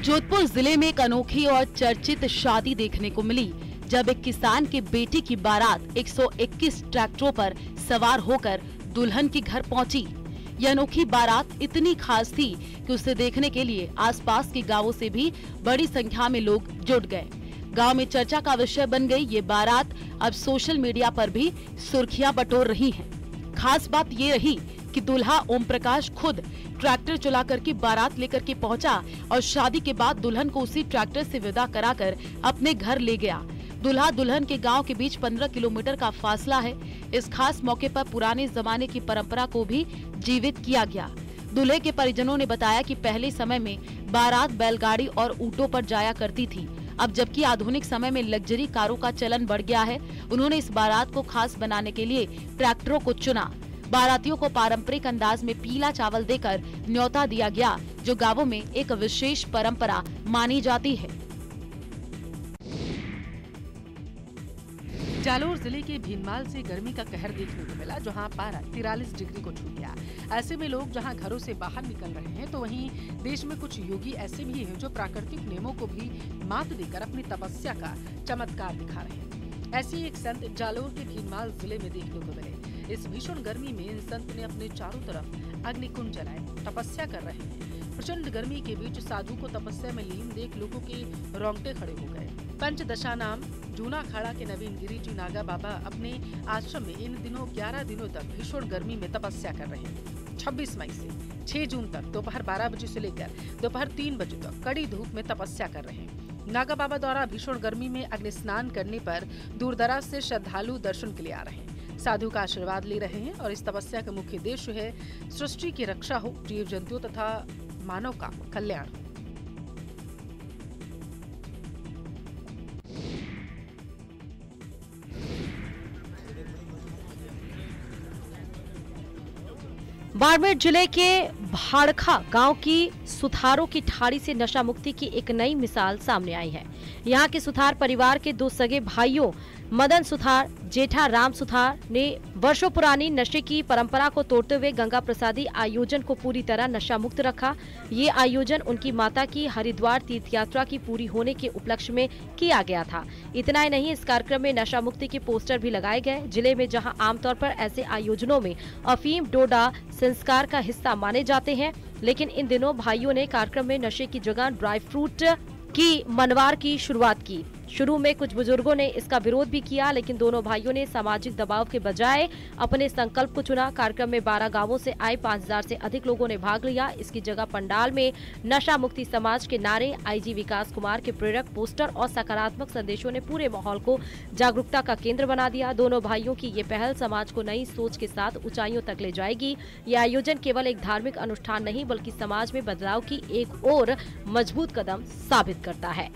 जोधपुर जिले में एक अनोखी और चर्चित शादी देखने को मिली, जब एक किसान के बेटे की बारात 121 ट्रैक्टरों पर सवार होकर दुल्हन के घर पहुंची। यह अनोखी बारात इतनी खास थी कि उसे देखने के लिए आसपास के गांवों से भी बड़ी संख्या में लोग जुट गए। गांव में चर्चा का विषय बन गई ये बारात अब सोशल मीडिया पर भी सुर्खियां बटोर रही है। खास बात ये रही कि दूल्हा ओम प्रकाश खुद ट्रैक्टर चला करके बारात लेकर के पहुंचा और शादी के बाद दुल्हन को उसी ट्रैक्टर से विदा कराकर अपने घर ले गया। दूल्हा दुल्हन के गांव के बीच 15 किलोमीटर का फासला है। इस खास मौके पर पुराने जमाने की परंपरा को भी जीवित किया गया। दूल्हे के परिजनों ने बताया कि पहले समय में बारात बैलगाड़ी और ऊंटों पर जाया करती थी। अब जबकि आधुनिक समय में लग्जरी कारों का चलन बढ़ गया है, उन्होंने इस बारात को खास बनाने के लिए ट्रैक्टरों को चुना। बारातियों को पारंपरिक अंदाज में पीला चावल देकर न्योता दिया गया, जो गांवों में एक विशेष परंपरा मानी जाती है। जालोर जिले के भीनमाल से गर्मी का कहर देखने को मिला, जहां पारा 43 डिग्री को छू गया। ऐसे में लोग जहां घरों से बाहर निकल रहे हैं, तो वहीं देश में कुछ योगी ऐसे भी हैं जो प्राकृतिक नियमों को भी मात देकर अपनी तपस्या का चमत्कार दिखा रहे हैं। ऐसी एक संत जालोर के भीनमाल जिले में देखने को मिले। इस भीषण गर्मी में इन संत ने अपने चारों तरफ अग्निकुंड जलाए, तपस्या कर रहे हैं। प्रचंड गर्मी के बीच साधु को तपस्या में लीन देख लोगों के रोंगटे खड़े हो गए। पंचदशा नाम जूना अखाड़ा के नवीन गिरी जी नागा बाबा अपने आश्रम में इन दिनों 11 दिनों तक भीषण गर्मी में तपस्या कर रहे हैं। 26 मई से 6 जून तक दोपहर 12 बजे से लेकर दोपहर 3 बजे तक कड़ी धूप में तपस्या कर रहे हैं। नागा बाबा द्वारा भीषण गर्मी में अग्नि स्नान करने पर दूर दराज से श्रद्धालु दर्शन के लिए आ रहे हैं, साधु का आशीर्वाद ले रहे हैं और इस तपस्या का मुख्य उद्देश्य है सृष्टि की रक्षा हो, जीव जंतुओं तथा मानव का कल्याण हो। बाड़मेर जिले के भाड़खा गांव की सुथारों की ठाड़ी से नशा मुक्ति की एक नई मिसाल सामने आई है। यहाँ के सुथार परिवार के 2 सगे भाइयों मदन सुथार, जेठा राम सुथार ने वर्षों पुरानी नशे की परंपरा को तोड़ते हुए गंगा प्रसादी आयोजन को पूरी तरह नशा मुक्त रखा। ये आयोजन उनकी माता की हरिद्वार तीर्थ यात्रा की पूरी होने के उपलक्ष्य में किया गया था। इतना ही नहीं, इस कार्यक्रम में नशा मुक्ति के पोस्टर भी लगाए गए। जिले में जहां आमतौर पर ऐसे आयोजनों में अफीम डोडा संस्कार का हिस्सा माने जाते हैं, लेकिन इन दिनों भाइयों ने कार्यक्रम में नशे की जगह ड्राई फ्रूट की मनवार की शुरुआत की। शुरू में कुछ बुजुर्गों ने इसका विरोध भी किया, लेकिन दोनों भाइयों ने सामाजिक दबाव के बजाय अपने संकल्प को चुना। कार्यक्रम में 12 गांवों से आए 5000 से अधिक लोगों ने भाग लिया। इसकी जगह पंडाल में नशा मुक्ति समाज के नारे, आईजी विकास कुमार के प्रेरक पोस्टर और सकारात्मक संदेशों ने पूरे माहौल को जागरूकता का केंद्र बना दिया। दोनों भाइयों की ये पहल समाज को नई सोच के साथ ऊंचाइयों तक ले जाएगी। ये आयोजन केवल एक धार्मिक अनुष्ठान नहीं, बल्कि समाज में बदलाव की एक और मजबूत कदम साबित करता है।